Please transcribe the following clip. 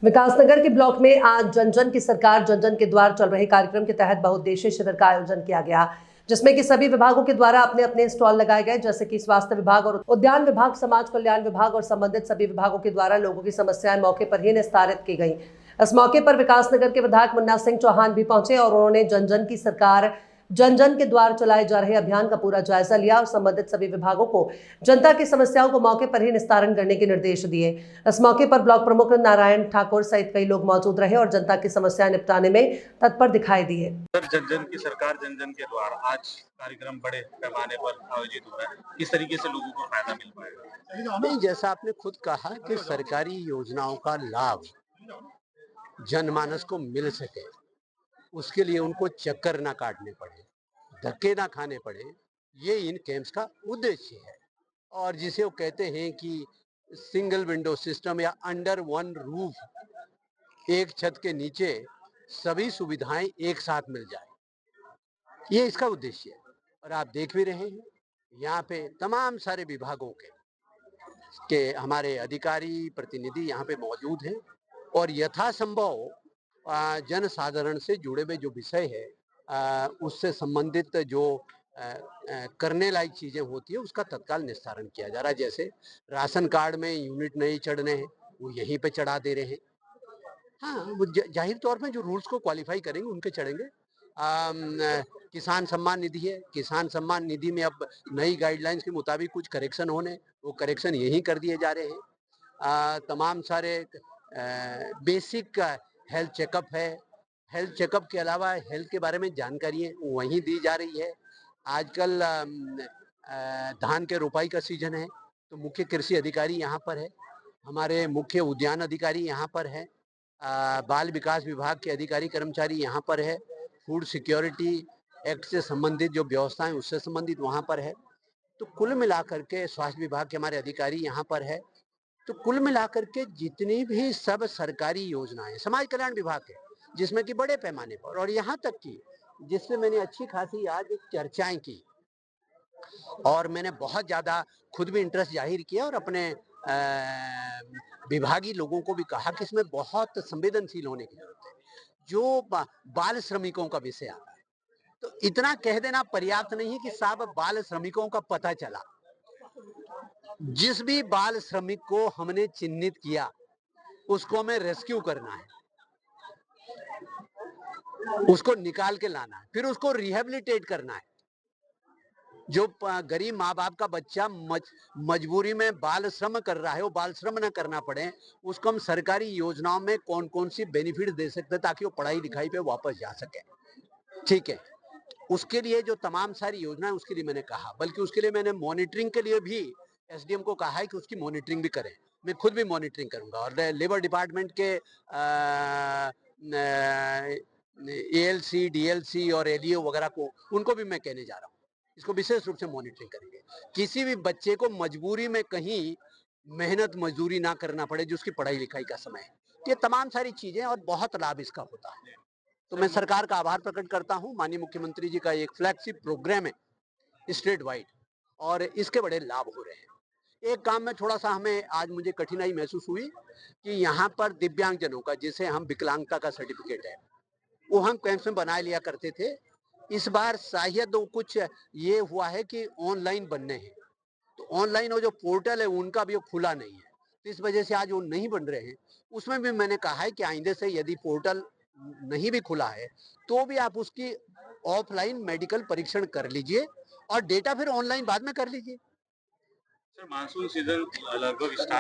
विकासनगर के ब्लॉक में आज जन जन की सरकार जन जन के द्वार चल रहे कार्यक्रम के तहत बहुउद्देशीय शिविर का आयोजन किया गया, जिसमें कि सभी विभागों के द्वारा अपने अपने स्टॉल लगाए गए, जैसे कि स्वास्थ्य विभाग और उद्यान विभाग, समाज कल्याण विभाग और संबंधित सभी विभागों के द्वारा लोगों की समस्याएं मौके पर ही निस्तारित की गई। इस मौके पर विकासनगर के विधायक मुन्ना सिंह चौहान भी पहुंचे और उन्होंने जन जन की सरकार जन जन के द्वार चलाए जा रहे अभियान का पूरा जायजा लिया और संबंधित सभी विभागों को जनता की समस्याओं को मौके पर ही निस्तारण करने के निर्देश दिए। इस मौके पर ब्लॉक प्रमुख नारायण ठाकुर सहित कई लोग मौजूद रहे और जनता की समस्याएं निपटाने में तत्पर दिखाई दिए। जन जन की सरकार जन जन के द्वार आज कार्यक्रम बड़े पैमाने पर आयोजित हो रहा है। किस तरीके से लोगों को फायदा मिल पाएगा? नहीं, जैसा आपने खुद कहा कि सरकारी योजनाओं का लाभ जनमानस को मिल सके, उसके लिए उनको चक्कर ना काटने पड़े, धक्के ना खाने पड़े, ये इन कैंप्स का उद्देश्य है। और जिसे वो कहते हैं कि सिंगल विंडो सिस्टम या अंडर वन रूफ, एक छत के नीचे सभी सुविधाएं एक साथ मिल जाए, ये इसका उद्देश्य है। और आप देख भी रहे हैं यहाँ पे तमाम सारे विभागों के हमारे अधिकारी प्रतिनिधि यहाँ पे मौजूद हैं और यथासंभव जन साधारण से जुड़े हुए जो विषय है उससे संबंधित जो करने लायक चीजें होती है उसका तत्काल निस्तारण किया जा रहा है। जैसे राशन कार्ड में यूनिट नहीं चढ़ने हैं, वो यहीं पे चढ़ा दे रहे हैं। हाँ, वो जाहिर तौर पे जो रूल्स को क्वालिफाई करेंगे उनके चढ़ेंगे। किसान सम्मान निधि है, किसान सम्मान निधि में अब नई गाइडलाइंस के मुताबिक कुछ करेक्शन होने, वो करेक्शन यहीं कर दिए जा रहे हैं। तमाम सारे बेसिक हेल्थ चेकअप है, हेल्थ चेकअप के अलावा हेल्थ के बारे में जानकारी वहीं दी जा रही है। आजकल धान के रोपाई का सीजन है, तो मुख्य कृषि अधिकारी यहाँ पर है, हमारे मुख्य उद्यान अधिकारी यहाँ पर है, बाल विकास विभाग के अधिकारी कर्मचारी यहाँ पर है, फूड सिक्योरिटी एक्ट से संबंधित जो व्यवस्थाएं उससे संबंधित वहाँ पर है। तो कुल मिलाकर के स्वास्थ्य विभाग के हमारे अधिकारी यहाँ पर है। तो कुल मिलाकर के जितनी भी सब सरकारी योजनाएं, समाज कल्याण विभाग है जिसमें कि बड़े पैमाने पर, और यहाँ तक कि जिससे मैंने अच्छी खासी आज चर्चाएं की और मैंने बहुत ज़्यादा खुद भी इंटरेस्ट जाहिर किया और अपने विभागीय लोगों को भी कहा कि इसमें बहुत संवेदनशील होने की जरूरत है। जो बाल श्रमिकों का विषय आता है, तो इतना कह देना पर्याप्त नहीं है कि साहब बाल श्रमिकों का पता चला। जिस भी बाल श्रमिक को हमने चिन्हित किया उसको हमें रेस्क्यू करना है, उसको निकाल के लाना है, फिर उसको रिहेबिलिटेट करना है। जो गरीब माँ बाप का बच्चा मजबूरी में बाल श्रम कर रहा है, वो बाल श्रम न करना पड़े, उसको हम सरकारी योजनाओं में कौन कौन सी बेनिफिट दे सकते हैं ताकि वो पढ़ाई लिखाई पे वापस जा सके। ठीक है, उसके लिए जो तमाम सारी योजनाएं, उसके लिए मैंने कहा, बल्कि उसके लिए मैंने मॉनिटरिंग के लिए भी एसडीएम को कहा है कि उसकी मॉनिटरिंग भी करें। मैं खुद भी मॉनिटरिंग करूंगा और लेबर डिपार्टमेंट के एएलसी, डीएलसी और एलईओ वगैरह को, उनको भी मैं कहने जा रहा हूँ इसको विशेष रूप से मॉनिटरिंग करेंगे। किसी भी बच्चे को मजबूरी में कहीं मेहनत मजदूरी ना करना पड़े जो उसकी पढ़ाई लिखाई का समय है। ये तमाम सारी चीजें और बहुत लाभ इसका होता है। तो मैं सरकार का आभार प्रकट करता हूँ। माननीय मुख्यमंत्री जी का एक फ्लैगशिप प्रोग्राम है स्टेट वाइड और इसके बड़े लाभ हो रहे हैं। एक काम में थोड़ा सा हमें आज मुझे कठिनाई महसूस हुई कि यहाँ पर दिव्यांगजनों का, जिसे हम विकलांगता का सर्टिफिकेट है, वो हम कैंप्स में बना लिया करते थे। इस बार शायद कुछ ये हुआ है कि ऑनलाइन बनने हैं, तो ऑनलाइन वो जो पोर्टल है उनका भी वो खुला नहीं है, तो इस वजह से आज वो नहीं बन रहे हैं। उसमें भी मैंने कहा है कि आइंदे से यदि पोर्टल नहीं भी खुला है तो भी आप उसकी ऑफलाइन मेडिकल परीक्षण कर लीजिए और डेटा फिर ऑनलाइन बाद में कर लीजिए। सर, मानसून सीजन लगभग स्टार्ट